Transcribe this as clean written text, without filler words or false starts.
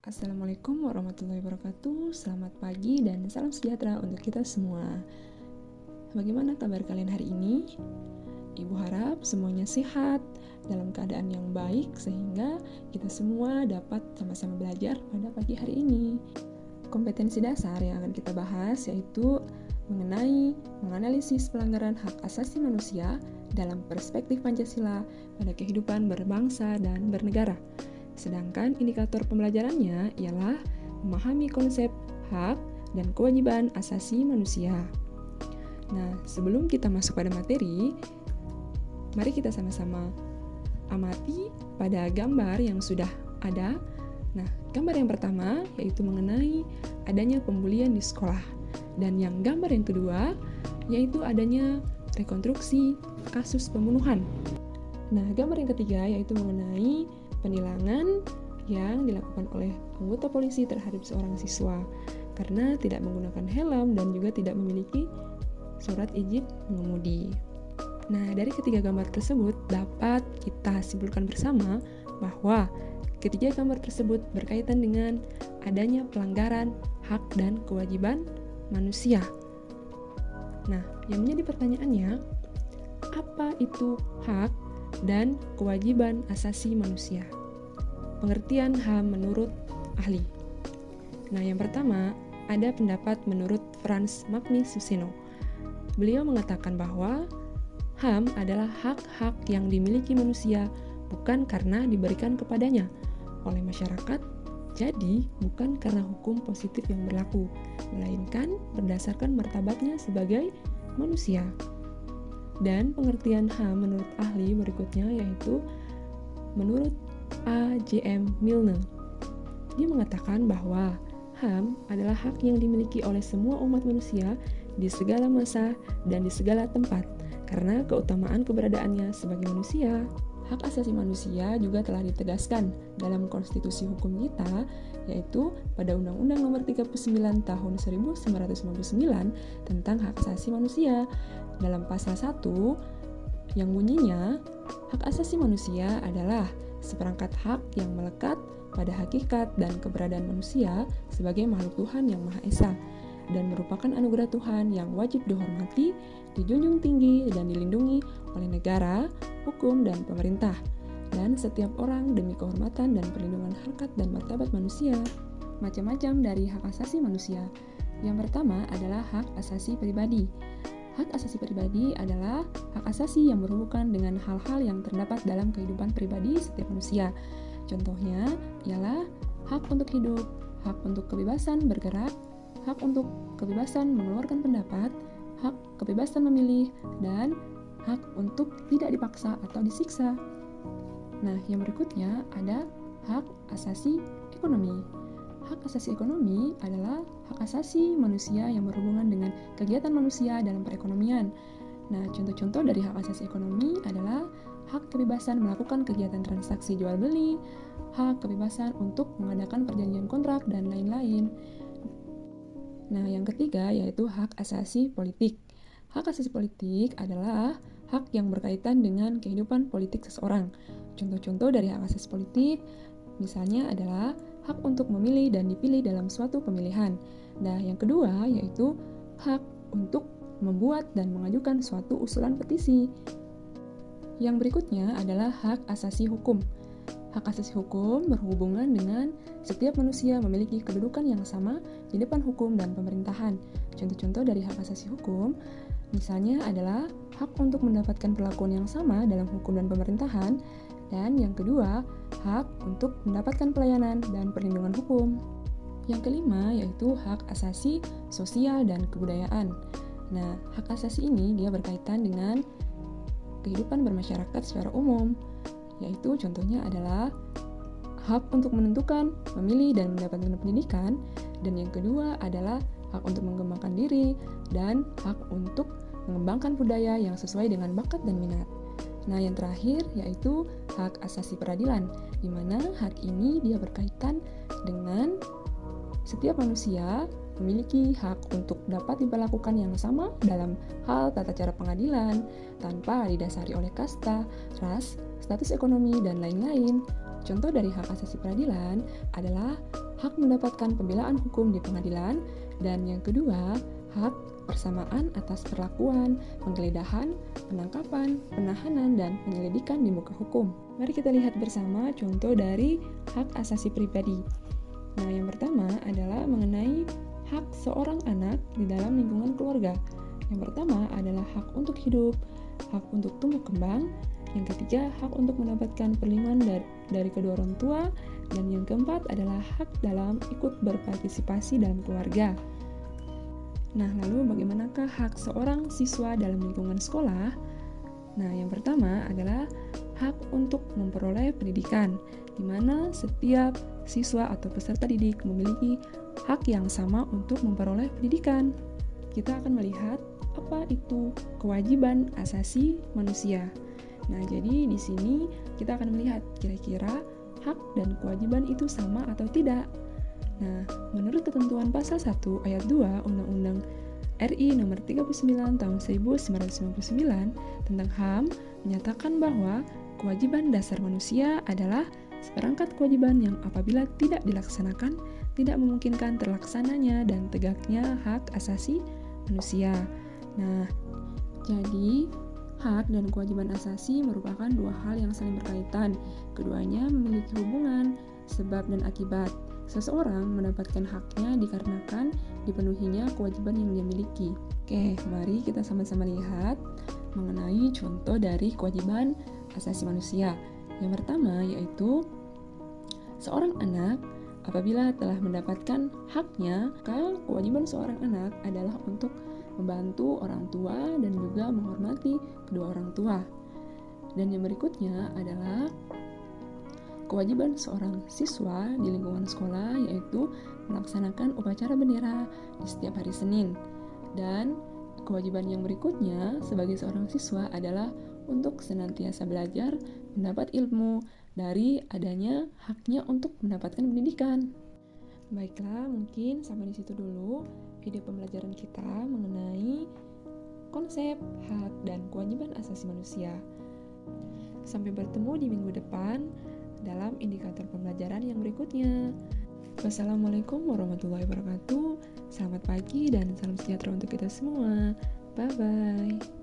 Assalamualaikum warahmatullahi wabarakatuh. Selamat pagi dan salam sejahtera untuk kita semua. Bagaimana kabar kalian hari ini? Ibu harap semuanya sehat, dalam keadaan yang baik, sehingga kita semua dapat sama-sama belajar pada pagi hari ini. Kompetensi dasar yang akan kita bahas yaitu mengenai menganalisis pelanggaran hak asasi manusia dalam perspektif Pancasila pada kehidupan berbangsa dan bernegara. Sedangkan indikator pembelajarannya ialah memahami konsep hak dan kewajiban asasi manusia. Nah, sebelum kita masuk pada materi, mari kita sama-sama amati pada gambar yang sudah ada. Nah, gambar yang pertama yaitu mengenai adanya pembulian di sekolah. Dan yang gambar yang kedua yaitu adanya rekonstruksi kasus pembunuhan. Nah, gambar yang ketiga yaitu mengenai penilangan yang dilakukan oleh anggota polisi terhadap seorang siswa karena tidak menggunakan helm dan juga tidak memiliki surat izin mengemudi. Nah, dari ketiga gambar tersebut dapat kita simpulkan bersama bahwa ketiga gambar tersebut berkaitan dengan adanya pelanggaran hak dan kewajiban manusia. Nah, yang menjadi pertanyaannya, apa itu hak dan kewajiban asasi manusia? Pengertian HAM menurut ahli. Nah, yang pertama, ada pendapat menurut Frans Magnisuseno. Beliau mengatakan bahwa HAM adalah hak-hak yang dimiliki manusia bukan karena diberikan kepadanya oleh masyarakat, jadi bukan karena hukum positif yang berlaku, melainkan berdasarkan martabatnya sebagai manusia. Dan pengertian HAM menurut ahli berikutnya yaitu menurut A.J.M. Milne. Dia mengatakan bahwa HAM adalah hak yang dimiliki oleh semua umat manusia di segala masa dan di segala tempat karena keutamaan keberadaannya sebagai manusia. Hak asasi manusia juga telah ditegaskan dalam konstitusi hukum kita, yaitu pada Undang-Undang Nomor 39 Tahun 1999 tentang hak asasi manusia. Dalam pasal 1 yang bunyinya, hak asasi manusia adalah seperangkat hak yang melekat pada hakikat dan keberadaan manusia sebagai makhluk Tuhan yang Maha Esa dan merupakan anugerah Tuhan yang wajib dihormati, dijunjung tinggi, dan dilindungi oleh negara, hukum, dan pemerintah, dan setiap orang demi kehormatan dan perlindungan harkat dan martabat manusia. Macam-macam dari hak asasi manusia. Yang pertama adalah hak asasi pribadi. Hak asasi pribadi adalah hak asasi yang berhubungan dengan hal-hal yang terdapat dalam kehidupan pribadi setiap manusia. Contohnya ialah hak untuk hidup, hak untuk kebebasan bergerak, hak untuk kebebasan mengeluarkan pendapat, hak kebebasan memilih, dan hak untuk tidak dipaksa atau disiksa. Nah, yang berikutnya ada hak asasi ekonomi. Hak asasi ekonomi adalah hak asasi manusia yang berhubungan dengan kegiatan manusia dalam perekonomian. Nah, contoh-contoh dari hak asasi ekonomi adalah hak kebebasan melakukan kegiatan transaksi jual beli, hak kebebasan untuk mengadakan perjanjian kontrak, dan lain-lain. Nah, yang ketiga yaitu hak asasi politik. Hak asasi politik adalah hak yang berkaitan dengan kehidupan politik seseorang. Contoh-contoh dari hak asasi politik misalnya adalah hak untuk memilih dan dipilih dalam suatu pemilihan. Nah, yang kedua yaitu hak untuk membuat dan mengajukan suatu usulan petisi. Yang berikutnya adalah hak asasi hukum. Hak asasi hukum berhubungan dengan setiap manusia memiliki kedudukan yang sama di depan hukum dan pemerintahan. Contoh-contoh dari hak asasi hukum misalnya adalah hak untuk mendapatkan perlakuan yang sama dalam hukum dan pemerintahan, dan yang kedua, hak untuk mendapatkan pelayanan dan perlindungan hukum. Yang kelima yaitu hak asasi sosial dan kebudayaan. Nah, hak asasi ini dia berkaitan dengan kehidupan bermasyarakat secara umum, yaitu contohnya adalah hak untuk menentukan, memilih, dan mendapatkan pendidikan, dan yang kedua adalah hak untuk mengembangkan diri, dan hak untuk mengembangkan budaya yang sesuai dengan bakat dan minat. Nah, yang terakhir yaitu hak asasi peradilan, di mana hak ini dia berkaitan dengan setiap manusia memiliki hak untuk dapat diperlakukan yang sama dalam hal tata cara pengadilan tanpa didasari oleh kasta, ras, status ekonomi, dan lain-lain. Contoh dari hak asasi peradilan adalah hak mendapatkan pembelaan hukum di pengadilan, dan yang kedua, hak persamaan atas perlakuan, penggeledahan, penangkapan, penahanan, dan penyelidikan di muka hukum. Mari kita lihat bersama contoh dari hak asasi pribadi. Nah, yang pertama adalah mengenai hak seorang anak di dalam lingkungan keluarga. Yang pertama adalah hak untuk hidup, hak untuk tumbuh kembang. Yang ketiga, hak untuk mendapatkan perlindungan dari kedua orang tua. Dan yang keempat adalah hak dalam ikut berpartisipasi dalam keluarga. Nah, lalu bagaimanakah hak seorang siswa dalam lingkungan sekolah? Nah, yang pertama adalah hak untuk memperoleh pendidikan, di mana setiap siswa atau peserta didik memiliki hak yang sama untuk memperoleh pendidikan. Kita akan melihat apa itu kewajiban asasi manusia. Nah, jadi di sini kita akan melihat kira-kira hak dan kewajiban itu sama atau tidak. Nah, menurut ketentuan pasal 1 ayat 2 Undang-Undang RI nomor 39 tahun 1999 tentang HAM menyatakan bahwa kewajiban dasar manusia adalah seperangkat kewajiban yang apabila tidak dilaksanakan, tidak memungkinkan terlaksananya dan tegaknya hak asasi manusia. Nah, jadi hak dan kewajiban asasi merupakan dua hal yang saling berkaitan. Keduanya memiliki hubungan sebab dan akibat. Seseorang mendapatkan haknya dikarenakan dipenuhinya kewajiban yang dia miliki. Oke, mari kita sama-sama lihat mengenai contoh dari kewajiban asasi manusia. Yang pertama yaitu seorang anak apabila telah mendapatkan haknya, maka kewajiban seorang anak adalah untuk membantu orang tua dan juga menghormati kedua orang tua. Dan yang berikutnya adalah kewajiban seorang siswa di lingkungan sekolah yaitu melaksanakan upacara bendera di setiap hari Senin. Dan kewajiban yang berikutnya sebagai seorang siswa adalah untuk senantiasa belajar, mendapat ilmu dari adanya haknya untuk mendapatkan pendidikan. Baiklah, mungkin sampai di situ dulu video pembelajaran kita mengenai konsep hak dan kewajiban asasi manusia. Sampai bertemu di minggu depan dalam indikator pembelajaran yang berikutnya. Wassalamualaikum warahmatullahi wabarakatuh. Selamat pagi dan salam sejahtera untuk kita semua. Bye-bye.